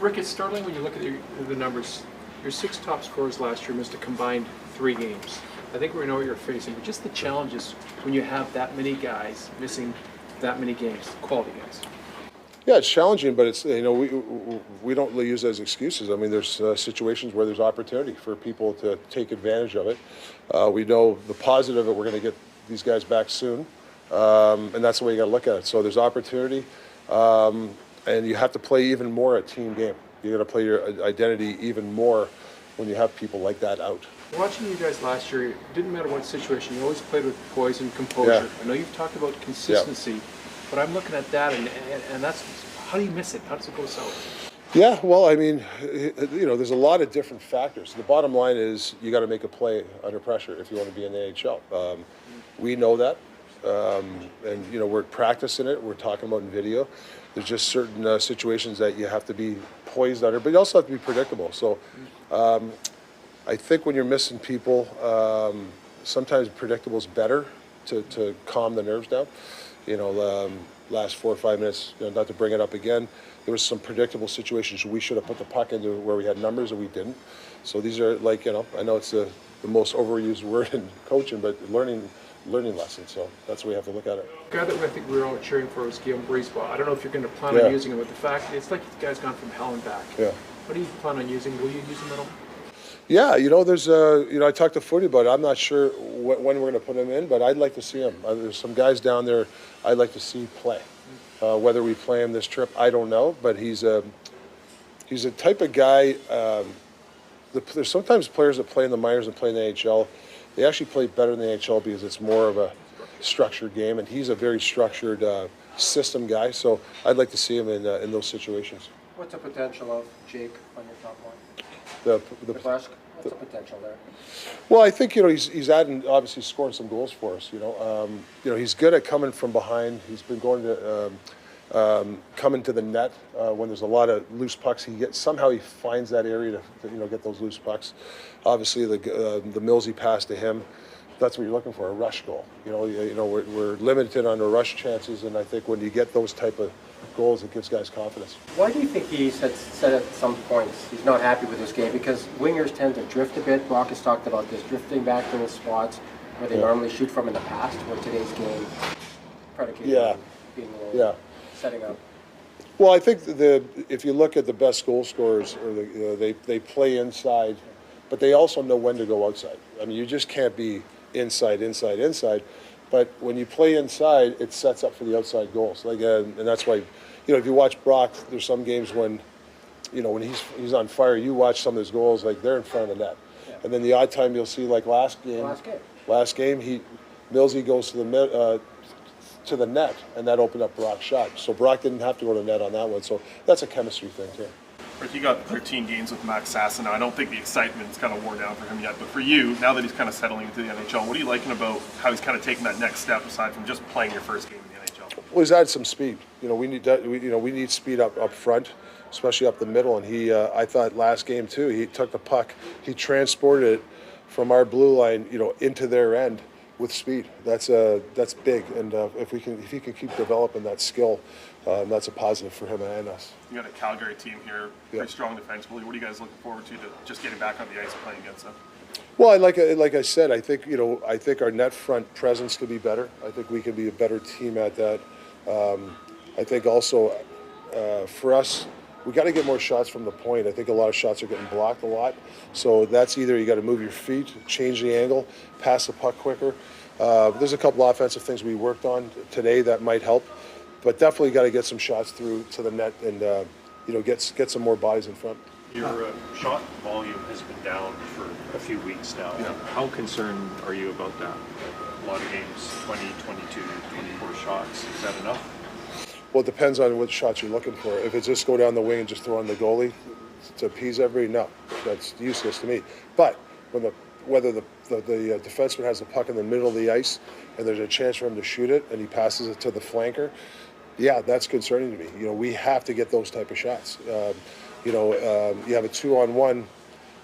Rick, it's startling when you look at the numbers. Your 6 top scorers last year missed a combined 3 games. I think we know what you're facing, but just the challenges when you have that many guys missing that many games, quality guys. Yeah, it's challenging, but it's, we don't really use it as excuses. I mean, there's situations where there's opportunity for people to take advantage of it. We know the positive of it, we're going to get these guys back soon, and that's the way you got to look at it. So there's opportunity, and you have to play even more a team game. You got to play your identity even more when you have people like that out. Watching you guys last year, it didn't matter what situation, you always played with poise and composure. Yeah. I know you've talked about consistency, but I'm looking at that, and that's, how do you miss it? How does it go south? Yeah, well, I mean, there's a lot of different factors. The bottom line is you got to make a play under pressure if you want to be in the NHL. We know that, and we're practicing it. We're talking about in video. There's just certain situations that you have to be poised under, but you also have to be predictable. So I think when you're missing people, sometimes predictable is better to calm the nerves down. Last 4 or 5 minutes, not to bring it up again, there was some predictable situations we should have put the puck into where we had numbers and we didn't. So these are I know it's the most overused word in coaching, but learning lessons. So that's the way you have to look at it. The guy that I think we were all cheering for was Guillaume Brisebois. I don't know if you're going to plan on using him, but the fact, it's like the guy's gone from hell and back. Yeah. What do you plan on using? Will you use him at all? Yeah, there's I talked to Footy about it. I'm not sure when we're going to put him in, but I'd like to see him. There's some guys down there I'd like to see play. Whether we play him this trip, I don't know, but he's a type of guy. There's sometimes players that play in the minors and play in the NHL. They actually play better in the NHL because it's more of a structured game, and he's a very structured system guy. So I'd like to see him in those situations. What's the potential of Jake on your top line? What's the potential there? Well, I think he's adding, obviously scoring some goals for us. He's good at coming from behind. He's been going to coming to the net when there's a lot of loose pucks. Somehow he finds that area to get those loose pucks. Obviously the Millsy pass to him. That's what you're looking for, a rush goal. We're limited on the rush chances, and I think when you get those type of goals, it gives guys confidence. Why do you think he said at some points he's not happy with his game? Because wingers tend to drift a bit. Brock has talked about this, drifting back to the spots where they normally shoot from in the past, where today's game predicated on being setting up. Well, I think if you look at the best goal scorers, or they play inside, but they also know when to go outside. I mean, you just can't be inside. But when you play inside, it sets up for the outside goals. And that's why, if you watch Brock, there's some games when he's on fire. You watch some of his goals, like they're in front of the net. Yeah. And then the odd time you'll see, like last game, Millsy goes to the net, and that opened up Brock's shot. So Brock didn't have to go to the net on that one. So that's a chemistry thing too. Rick, you got 13 games with Max Sasson now. I don't think the excitement's kind of worn down for him yet, but for you, now that he's kind of settling into the NHL, what are you liking about how he's kind of taking that next step aside from just playing your first game in the NHL? Well, he's added some speed. We need that. We need speed up front, especially up the middle. And I thought last game too, he took the puck, he transported it from our blue line, into their end with speed. That's big. And if he can keep developing that skill, that's a positive for him and us. You got a Calgary team here, pretty strong defensively. What are you guys looking forward to just getting back on the ice and playing against them? Well, like I said, I think our net front presence could be better. I think we can be a better team at that. I think also for us, we got to get more shots from the point. I think a lot of shots are getting blocked a lot. So that's either you got to move your feet, change the angle, pass the puck quicker. There's a couple offensive things we worked on today that might help. But definitely got to get some shots through to the net and get some more bodies in front. Your shot volume has been down for a few weeks now. Yeah. How concerned are you about that? A lot of games, 20, 22, 24 shots. Is that enough? Well, it depends on what shots you're looking for. If it's just go down the wing and just throw on the goalie to appease everybody, no, that's useless to me. But whether the defenseman has the puck in the middle of the ice and there's a chance for him to shoot it and he passes it to the flanker, yeah, that's concerning to me. We have to get those type of shots. You have a 2-on-1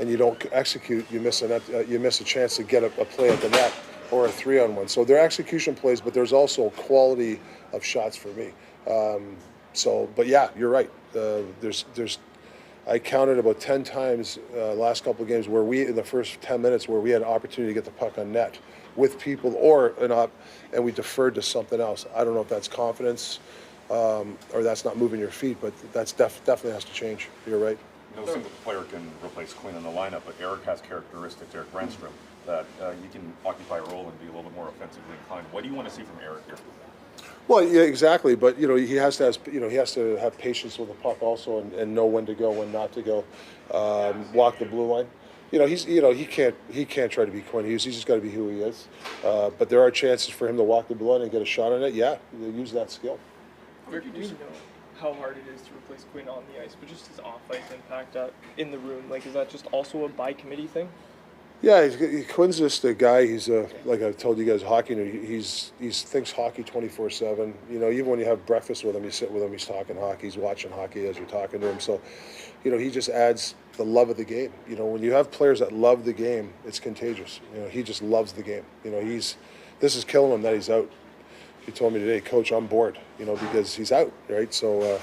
and you don't execute, you miss a chance to get a play at the net, or a 3-on-1. So there are execution plays, but there's also quality of shots for me. But yeah, you're right. There's I counted about 10 times last couple of games where we, in the first 10 minutes, where we had an opportunity to get the puck on net with people and we deferred to something else. I don't know if that's confidence or that's not moving your feet, but that's definitely has to change. You're right. No single player can replace Quinn in the lineup, but Eric has characteristics, Eric Renstrom, that you can occupy a role and be a little bit more offensively inclined. What do you want to see from Eric here? Well, yeah, exactly. But he has to have patience with the puck also, and know when to go, when not to go. Walk the blue line. He can't try to be Quinn Hughes. He's just got to be who he is. But there are chances for him to walk the blue line and get a shot on it. Yeah, use that skill. Rick, we know how hard it is to replace Quinn on the ice, but just his off-ice impact in the room, is that just also a by-committee thing? Yeah, Quinn's just a guy. He's like I've told you guys, hockey. He thinks hockey 24/7. Even when you have breakfast with him, you sit with him. He's talking hockey. He's watching hockey as you're talking to him. So, he just adds the love of the game. When you have players that love the game, it's contagious. He just loves the game. This is killing him that he's out. He told me today, Coach, I'm bored. Because he's out, right? So,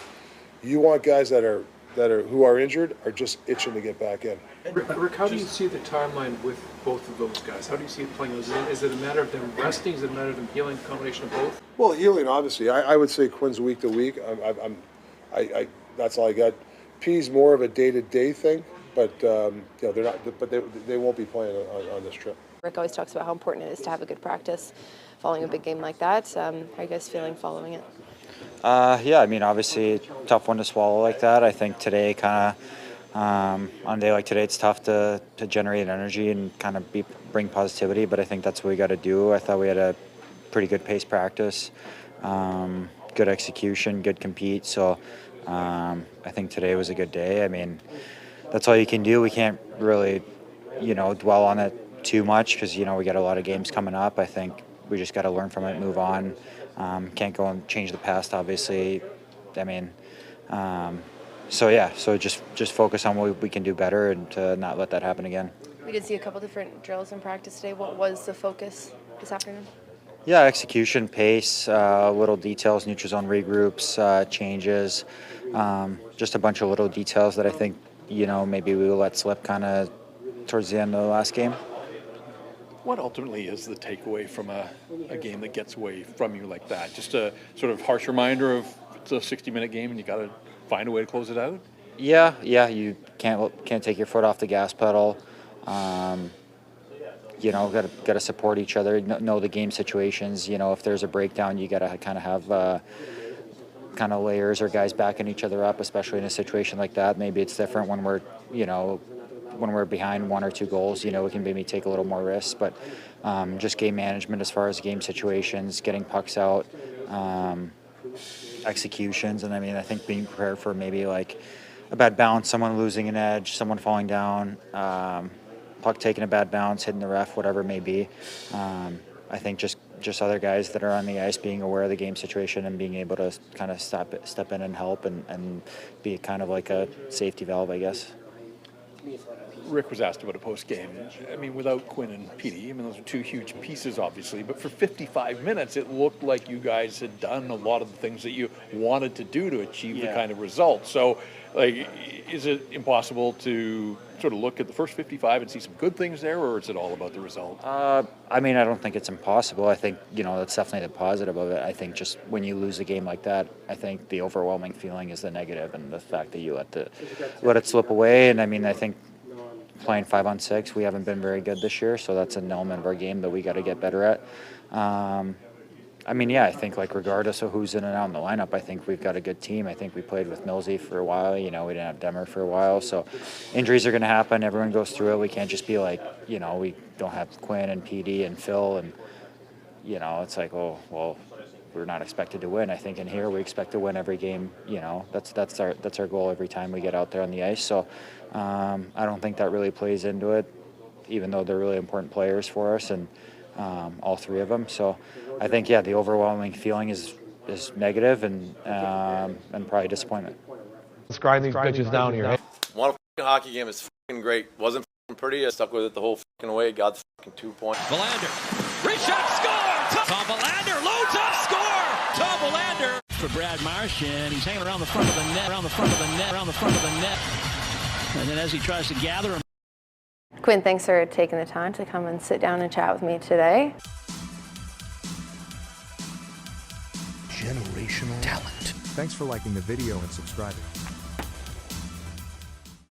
you want guys who are injured are just itching to get back in. Rick, how do you see the timeline with both of those guys? How do you see it playing? Is it a matter of them resting? Is it a matter of them healing? A combination of both? Well, healing, obviously. I would say Quinn's week to week. That's all I got. P's more of a day-to-day thing, but they're not. But they won't be playing on this trip. Rick always talks about how important it is to have a good practice following a big game like that. How are you guys feeling following it? Yeah, obviously tough one to swallow like that. I think today on a day like today, it's tough to generate energy and bring positivity, but I think that's what we got to do. I thought we had a pretty good pace practice, good execution, good compete. So I think today was a good day. That's all you can do. We can't really, dwell on it too much because, we got a lot of games coming up. I think we just got to learn from it, move on. Can't go and change the past, obviously. So just focus on what we can do better and to not let that happen again. We did see a couple different drills in practice today. What was the focus this afternoon? Yeah, execution, pace, little details, neutral zone regroups, changes, just a bunch of little details that I think, maybe we will let slip towards the end of the last game. What ultimately is the takeaway from a game that gets away from you like that? Just a sort of harsh reminder of it's a 60-minute game and you got to find a way to close it out? Yeah, you can't take your foot off the gas pedal. Got to support each other, know the game situations. If there's a breakdown, you got to kind of have layers or guys backing each other up, especially in a situation like that. Maybe it's different when we're behind 1 or 2 goals, we can maybe take a little more risks, but just game management as far as game situations, getting pucks out, executions, and I think being prepared for maybe like a bad bounce, someone losing an edge, someone falling down, puck taking a bad bounce, hitting the ref, whatever it may be. I think just other guys that are on the ice being aware of the game situation and being able to kind of step in and help and be kind of like a safety valve, I guess. Rick was asked about a post-game. Without Quinn and Petey, those are 2 huge pieces, obviously, but for 55 minutes, it looked like you guys had done a lot of the things that you wanted to do to achieve the kind of result. So, is it impossible to sort of look at the first 55 and see some good things there, or is it all about the result? I don't think it's impossible. I think, that's definitely the positive of it. I think just when you lose a game like that, I think the overwhelming feeling is the negative and the fact that you let it slip away. And I think playing 5-on-6, we haven't been very good this year, so that's an element of our game that we got to get better at. I think regardless of who's in and out in the lineup, I think we've got a good team. I think we played with Millsy for a while. We didn't have Demmer for a while, so injuries are going to happen. Everyone goes through it. We can't just be we don't have Quinn and PD and Phil, and it's we're not expected to win. I think in here we expect to win every game. That's our goal every time we get out there on the ice. So I don't think that really plays into it, even though they're really important players for us, and all 3 of them. So I think the overwhelming feeling is negative and probably disappointment. Let's grind these bitches down here. One hockey game is fucking great. Wasn't fucking pretty. I stuck with it the whole fucking way. Got the fucking 2 points. Belander, reach up, score! Tom Belander loads up, score! Tom Belander for Brad Marsh, and he's hanging around the front of the net, around the front of the net. And then as he tries to gather him. Quinn, thanks for taking the time to come and sit down and chat with me today. Generational talent. Thanks for liking the video and subscribing.